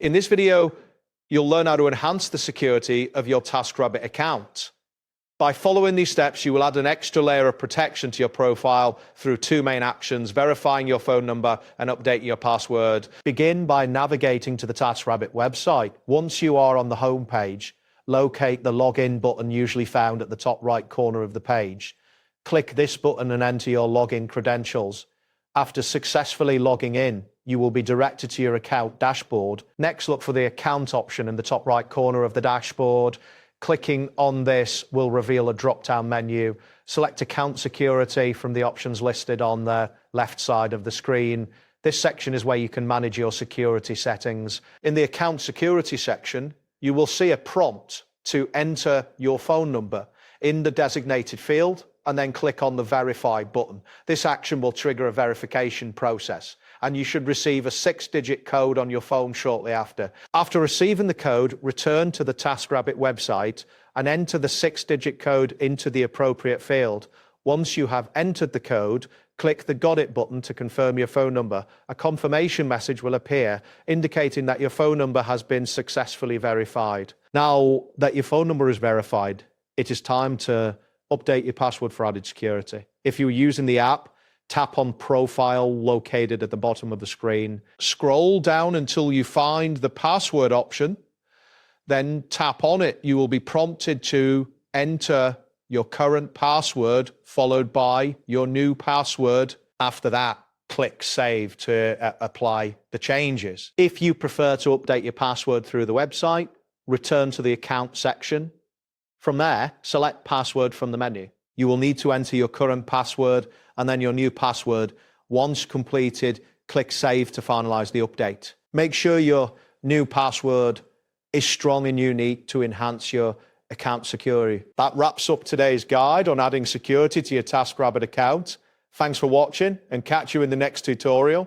In this video, you'll learn how to enhance the security of your Taskrabbit account. By following these steps, you will add an extra layer of protection to your profile through two main actions: verifying your phone number and updating your password. Begin by navigating to the Taskrabbit website. Once you are on the home page, locate the login button usually found at the top right corner of the page. Click this button and enter your login credentials. After successfully logging in, you will be directed to your account dashboard. Next, look for the account option in the top right corner of the dashboard. Clicking on this will reveal a drop-down menu. Select Account Security from the options listed on the left side of the screen. This section is where you can manage your security settings. In the Account Security section, you will see a prompt to enter your phone number in the designated field and then click on the Verify button. This action will trigger a verification process, and you should receive a 6-digit code on your phone shortly after. After receiving the code, return to the Taskrabbit website and enter the 6-digit code into the appropriate field. Once you have entered the code, click the Got It button to confirm your phone number. A confirmation message will appear indicating that your phone number has been successfully verified. Now that your phone number is verified, it is time to update your password for added security. If you're using the app, tap on Profile located at the bottom of the screen. Scroll down until you find the password option, then tap on it. You will be prompted to enter your current password followed by your new password. After that, click Save to apply the changes. If you prefer to update your password through the website, return to the Account section. From there, select Password from the menu. You will need to enter your current password and then your new password. Once completed, click Save to finalize the update. Make sure your new password is strong and unique to enhance your account security. That wraps up today's guide on adding security to your Taskrabbit account. Thanks for watching, and catch you in the next tutorial.